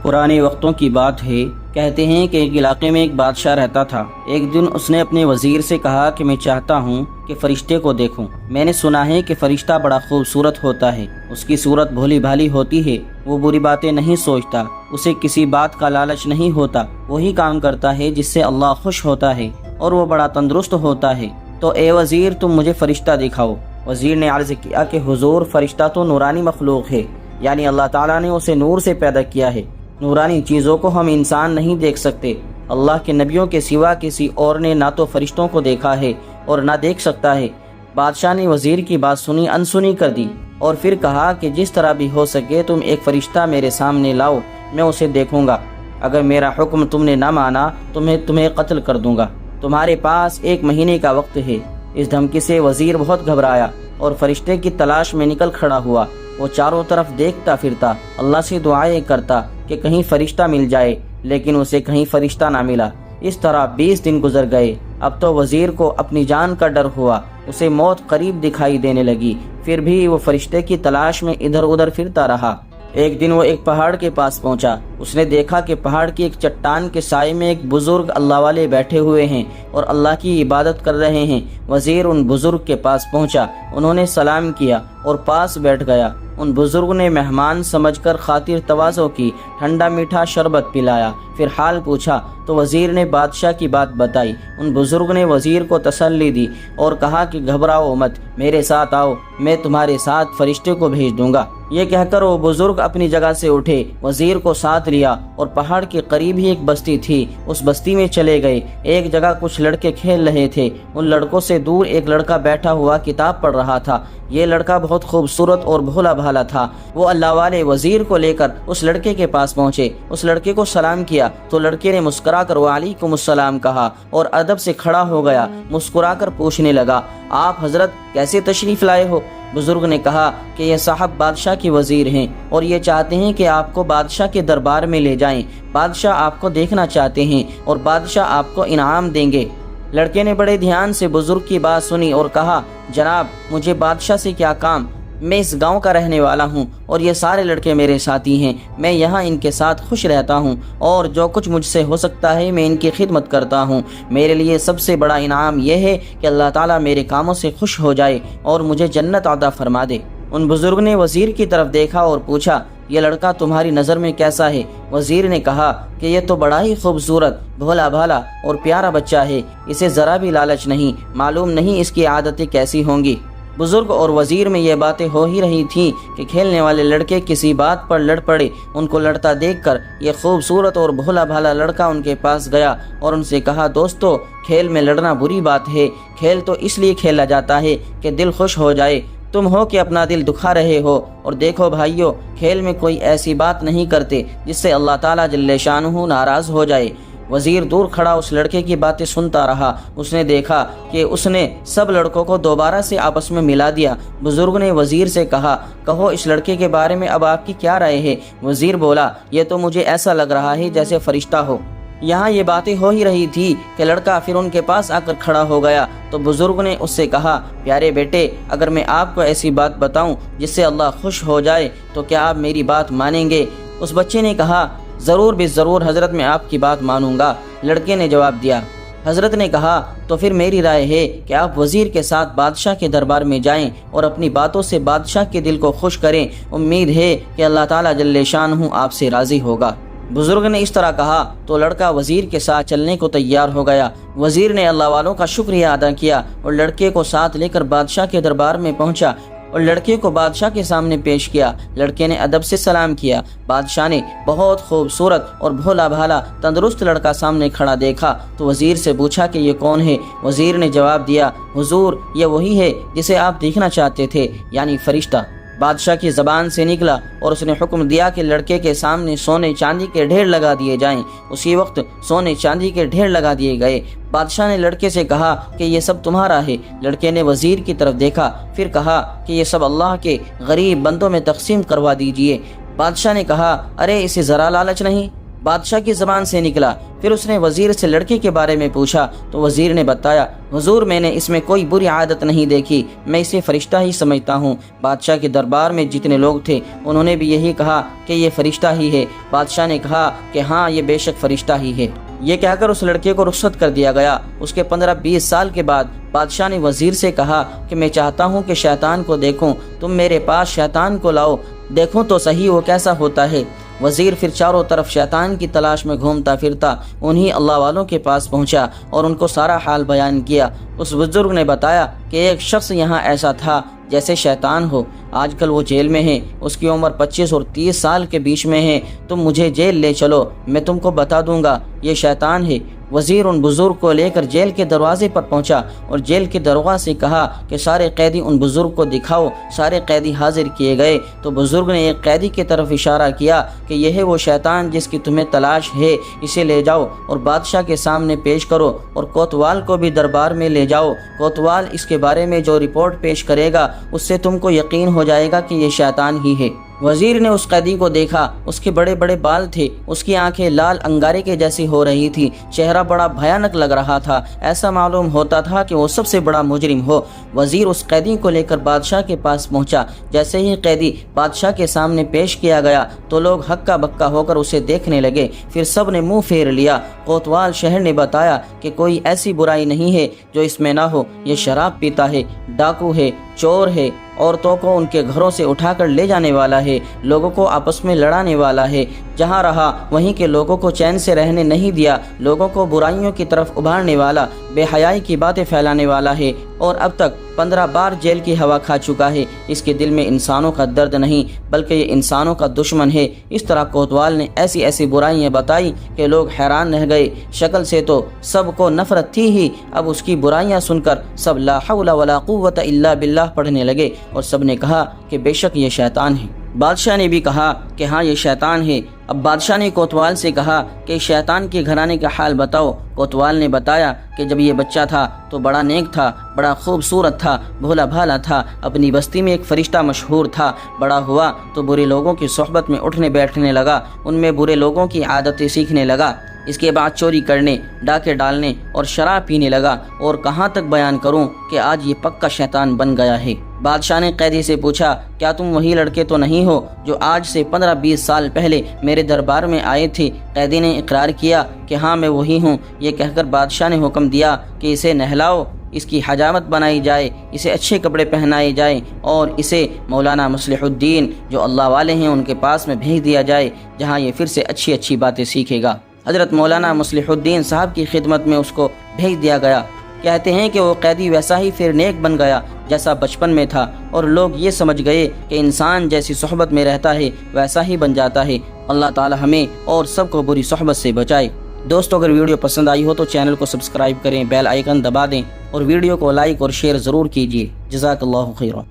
پرانے وقتوں کی بات ہے، کہتے ہیں کہ ایک علاقے میں ایک بادشاہ رہتا تھا۔ ایک دن اس نے اپنے وزیر سے کہا کہ میں چاہتا ہوں کہ فرشتے کو دیکھوں۔ میں نے سنا ہے کہ فرشتہ بڑا خوبصورت ہوتا ہے، اس کی صورت بھولی بھالی ہوتی ہے، وہ بری باتیں نہیں سوچتا، اسے کسی بات کا لالچ نہیں ہوتا، وہی کام کرتا ہے جس سے اللہ خوش ہوتا ہے، اور وہ بڑا تندرست ہوتا ہے۔ تو اے وزیر، تم مجھے فرشتہ دکھاؤ۔ وزیر نے عرض کیا کہ حضور، فرشتہ تو نورانی مخلوق ہے، یعنی اللہ تعالیٰ نے اسے نور سے پیدا کیا ہے۔ نورانی چیزوں کو ہم انسان نہیں دیکھ سکتے۔ اللہ کے نبیوں کے سوا کسی اور نے نہ تو فرشتوں کو دیکھا ہے اور نہ دیکھ سکتا ہے۔ بادشاہ نے وزیر کی بات سنی انسنی کر دی اور پھر کہا کہ جس طرح بھی ہو سکے تم ایک فرشتہ میرے سامنے لاؤ، میں اسے دیکھوں گا۔ اگر میرا حکم تم نے نہ مانا تو میں تمہیں قتل کر دوں گا۔ تمہارے پاس 1 مہینے کا وقت ہے۔ اس دھمکی سے وزیر بہت گھبرایا اور فرشتے کی تلاش میں نکل کھڑا ہوا۔ وہ چاروں طرف دیکھتا پھرتا، اللہ سے دعائیں کرتا کہ کہیں فرشتہ مل جائے، لیکن اسے کہیں فرشتہ نہ ملا۔ اس طرح 20 دن گزر گئے۔ اب تو وزیر کو اپنی جان کا ڈر ہوا، اسے موت قریب دکھائی دینے لگی، پھر بھی وہ فرشتے کی تلاش میں ادھر ادھر پھرتا رہا۔ ایک دن وہ ایک پہاڑ کے پاس پہنچا۔ اس نے دیکھا کہ پہاڑ کی ایک چٹان کے سائے میں ایک بزرگ اللہ والے بیٹھے ہوئے ہیں اور اللہ کی عبادت کر رہے ہیں۔ وزیر ان بزرگ کے پاس پہنچا، انہوں نے سلام کیا اور پاس بیٹھ گیا۔ ان بزرگ نے مہمان سمجھ کر خاطر تواضع کی، ٹھنڈا میٹھا شربت پلایا، پھر حال پوچھا تو وزیر نے بادشاہ کی بات بتائی۔ ان بزرگ نے وزیر کو تسلی دی اور کہا کہ گھبراؤ مت، میرے ساتھ آؤ، میں تمہارے ساتھ فرشتے کو بھیج دوں گا۔ یہ کہہ کر وہ بزرگ اپنی جگہ سے اٹھے، وزیر کو ساتھ لیا اور پہاڑ کے قریب ہی ایک بستی تھی، اس بستی میں چلے گئے۔ ایک جگہ کچھ لڑکے کھیل رہے تھے، ان لڑکوں سے دور ایک لڑکا بیٹھا ہوا کتاب پڑھ رہا تھا۔ یہ لڑکا بہت خوبصورت اور بھولا بھالا تھا۔ وہ اللہ والے وزیر کو لے کر اس لڑکے کے پاس پہنچے، اس لڑکے کو سلام کیا تو لڑکے نے مسکرا کر وعلیکم السلام کہا اور ادب سے کھڑا ہو گیا۔ مسکرا کر پوچھنے لگا، آپ حضرت کیسے تشریف لائے ہو؟ بزرگ نے کہا کہ یہ صاحب بادشاہ کے وزیر ہیں اور یہ چاہتے ہیں کہ آپ کو بادشاہ کے دربار میں لے جائیں۔ بادشاہ آپ کو دیکھنا چاہتے ہیں اور بادشاہ آپ کو انعام دیں گے۔ لڑکے نے بڑے دھیان سے بزرگ کی بات سنی اور کہا، جناب مجھے بادشاہ سے کیا کام؟ میں اس گاؤں کا رہنے والا ہوں اور یہ سارے لڑکے میرے ساتھی ہیں۔ میں یہاں ان کے ساتھ خوش رہتا ہوں اور جو کچھ مجھ سے ہو سکتا ہے میں ان کی خدمت کرتا ہوں۔ میرے لیے سب سے بڑا انعام یہ ہے کہ اللہ تعالیٰ میرے کاموں سے خوش ہو جائے اور مجھے جنت عطا فرما دے۔ ان بزرگ نے وزیر کی طرف دیکھا اور پوچھا، یہ لڑکا تمہاری نظر میں کیسا ہے؟ وزیر نے کہا کہ یہ تو بڑا ہی خوبصورت، بھولا بھالا اور پیارا بچہ ہے، اسے ذرا بھی لالچ نہیں، معلوم نہیں اس کی عادتیں کیسی ہوں گی۔ بزرگ اور وزیر میں یہ باتیں ہو ہی رہی تھیں کہ کھیلنے والے لڑکے کسی بات پر لڑ پڑے۔ ان کو لڑتا دیکھ کر یہ خوبصورت اور بھولا بھالا لڑکا ان کے پاس گیا اور ان سے کہا، دوستو کھیل میں لڑنا بری بات ہے، کھیل تو اس لیے کھیلا جاتا ہے کہ دل خوش ہو جائے، تم ہو کہ اپنا دل دکھا رہے ہو، اور دیکھو بھائیو، کھیل میں کوئی ایسی بات نہیں کرتے جس سے اللہ تعالیٰ جل شانہ ناراض ہو جائے۔ وزیر دور کھڑا اس لڑکے کی باتیں سنتا رہا۔ اس نے دیکھا کہ اس نے سب لڑکوں کو دوبارہ سے آپس میں ملا دیا۔ بزرگ نے وزیر سے کہا، کہو اس لڑکے کے بارے میں اب آپ کی کیا رائے ہے؟ وزیر بولا، یہ تو مجھے ایسا لگ رہا ہے جیسے فرشتہ ہو۔ یہاں یہ باتیں ہو ہی رہی تھی کہ لڑکا پھر ان کے پاس آ کر کھڑا ہو گیا تو بزرگ نے اس سے کہا، پیارے بیٹے، اگر میں آپ کو ایسی بات بتاؤں جس سے اللہ خوش ہو جائے تو کیا آپ میری بات مانیں گے؟ اس بچے نے کہا، ضرور ضرور حضرت، میں آپ کی بات مانوں گا۔ لڑکے نے جواب دیا۔ حضرت نے کہا، تو پھر میری رائے ہے کہ آپ وزیر کے ساتھ بادشاہ کے دربار میں جائیں اور اپنی باتوں سے بادشاہ کے دل کو خوش کریں، امید ہے کہ اللہ تعالیٰ جل شانہ آپ سے راضی ہوگا۔ بزرگ نے اس طرح کہا تو لڑکا وزیر کے ساتھ چلنے کو تیار ہو گیا۔ وزیر نے اللہ والوں کا شکریہ ادا کیا اور لڑکے کو ساتھ لے کر بادشاہ کے دربار میں پہنچا اور لڑکے کو بادشاہ کے سامنے پیش کیا۔ لڑکے نے ادب سے سلام کیا۔ بادشاہ نے بہت خوبصورت اور بھولا بھالا تندرست لڑکا سامنے کھڑا دیکھا تو وزیر سے پوچھا کہ یہ کون ہے؟ وزیر نے جواب دیا، حضور یہ وہی ہے جسے آپ دیکھنا چاہتے تھے، یعنی فرشتہ۔ بادشاہ کی زبان سے نکلا اور اس نے حکم دیا کہ لڑکے کے سامنے سونے چاندی کے ڈھیر لگا دیے جائیں۔ اسی وقت سونے چاندی کے ڈھیر لگا دیے گئے۔ بادشاہ نے لڑکے سے کہا کہ یہ سب تمہارا ہے۔ لڑکے نے وزیر کی طرف دیکھا، پھر کہا کہ یہ سب اللہ کے غریب بندوں میں تقسیم کروا دیجئے۔ بادشاہ نے کہا، ارے اسے ذرا لالچ نہیں؟ بادشاہ کی زبان سے نکلا۔ پھر اس نے وزیر سے لڑکے کے بارے میں پوچھا تو وزیر نے بتایا، حضور میں نے اس میں کوئی بری عادت نہیں دیکھی، میں اسے فرشتہ ہی سمجھتا ہوں۔ بادشاہ کے دربار میں جتنے لوگ تھے انہوں نے بھی یہی کہا کہ یہ فرشتہ ہی ہے۔ بادشاہ نے کہا کہ ہاں یہ بے شک فرشتہ ہی ہے۔ یہ کہہ کر اس لڑکے کو رخصت کر دیا گیا۔ اس کے 15-20 سال کے بعد بادشاہ نے وزیر سے کہا کہ میں چاہتا ہوں کہ شیطان کو دیکھوں، تم میرے پاس شیطان کو لاؤ، دیکھوں تو صحیح وہ کیسا ہوتا ہے۔ وزیر پھر چاروں طرف شیطان کی تلاش میں گھومتا پھرتا انہی اللہ والوں کے پاس پہنچا اور ان کو سارا حال بیان کیا۔ اس بزرگ نے بتایا کہ ایک شخص یہاں ایسا تھا جیسے شیطان ہو، آج کل وہ جیل میں ہے، اس کی عمر 25 اور 30 سال کے بیچ میں ہے، تم مجھے جیل لے چلو، میں تم کو بتا دوں گا یہ شیطان ہے۔ وزیر ان بزرگ کو لے کر جیل کے دروازے پر پہنچا اور جیل کے دروازے سے کہا کہ سارے قیدی ان بزرگ کو دکھاؤ۔ سارے قیدی حاضر کیے گئے تو بزرگ نے ایک قیدی کی طرف اشارہ کیا کہ یہ ہے وہ شیطان جس کی تمہیں تلاش ہے، اسے لے جاؤ اور بادشاہ کے سامنے پیش کرو، اور کوتوال کو بھی دربار میں لے جاؤ۔ کوتوال اس کے بارے میں جو رپورٹ پیش کرے گا اس سے تم کو یقین ہو جائے گا کہ یہ شیطان ہی ہے۔ وزیر نے اس قیدی کو دیکھا، اس کے بڑے بڑے بال تھے، اس کی آنکھیں لال انگارے کے جیسی ہو رہی تھی، چہرہ بڑا بھیانک لگ رہا تھا، ایسا معلوم ہوتا تھا کہ وہ سب سے بڑا مجرم ہو۔ وزیر اس قیدی کو لے کر بادشاہ کے پاس پہنچا۔ جیسے ہی قیدی بادشاہ کے سامنے پیش کیا گیا تو لوگ ہکا بکا ہو کر اسے دیکھنے لگے، پھر سب نے منہ پھیر لیا۔ کوتوال شہر نے بتایا کہ کوئی ایسی برائی نہیں ہے جو اس میں نہ ہو، یہ شراب پیتا ہے، ڈاکو ہے، چور ہے، عورتوں کو ان کے گھروں سے اٹھا کر لے جانے والا ہے، لوگوں کو آپس میں لڑانے والا ہے، جہاں رہا وہیں کے لوگوں کو چین سے رہنے نہیں دیا، لوگوں کو برائیوں کی طرف ابھارنے والا، بے حیائی کی باتیں پھیلانے والا ہے، اور اب تک 15 بار جیل کی ہوا کھا چکا ہے۔ اس کے دل میں انسانوں کا درد نہیں بلکہ یہ انسانوں کا دشمن ہے۔ اس طرح کوتوال نے ایسی ایسی برائیاں بتائی کہ لوگ حیران رہ گئے۔ شکل سے تو سب کو نفرت تھی ہی، اب اس کی برائیاں سن کر سب لا حول ولا قوت الا باللہ پڑھنے لگے اور سب نے کہا کہ بے شک یہ شیطان ہے۔ بادشاہ نے بھی کہا کہ ہاں یہ شیطان ہے۔ اب بادشاہ نے کوتوال سے کہا کہ شیطان کے گھرانے کا حال بتاؤ۔ کوتوال نے بتایا کہ جب یہ بچہ تھا تو بڑا نیک تھا، بڑا خوبصورت تھا، بھولا بھالا تھا، اپنی بستی میں ایک فرشتہ مشہور تھا، بڑا ہوا تو برے لوگوں کی صحبت میں اٹھنے بیٹھنے لگا، ان میں برے لوگوں کی عادتیں سیکھنے لگا، اس کے بعد چوری کرنے، ڈاکے ڈالنے اور شراب پینے لگا، اور کہاں تک بیان کروں کہ آج یہ پکا شیطان بن گیا ہے۔ بادشاہ نے قیدی سے پوچھا، کیا تم وہی لڑکے تو نہیں ہو جو آج سے 15-20 سال پہلے میرے دربار میں آئے تھے؟ قیدی نے اقرار کیا کہ ہاں میں وہی ہوں۔ یہ کہہ کر بادشاہ نے حکم دیا کہ اسے نہلاؤ، اس کی حجامت بنائی جائے، اسے اچھے کپڑے پہنائے جائیں اور اسے مولانا مصلح الدین جو اللہ والے ہیں ان کے پاس میں بھیج دیا جائے، جہاں یہ پھر سے اچھی اچھی باتیں سیکھے گا۔ حضرت مولانا مصلح الدین صاحب کی خدمت میں اس کو بھیج دیا گیا۔ کہتے ہیں کہ وہ قیدی ویسا ہی پھر نیک بن گیا جیسا بچپن میں تھا، اور لوگ یہ سمجھ گئے کہ انسان جیسی صحبت میں رہتا ہے ویسا ہی بن جاتا ہے۔ اللہ تعالی ہمیں اور سب کو بری صحبت سے بچائے۔ دوستو اگر ویڈیو پسند آئی ہو تو چینل کو سبسکرائب کریں، بیل آئیکن دبا دیں اور ویڈیو کو لائک اور شیئر ضرور کیجیے۔ جزاک اللہ خیرا۔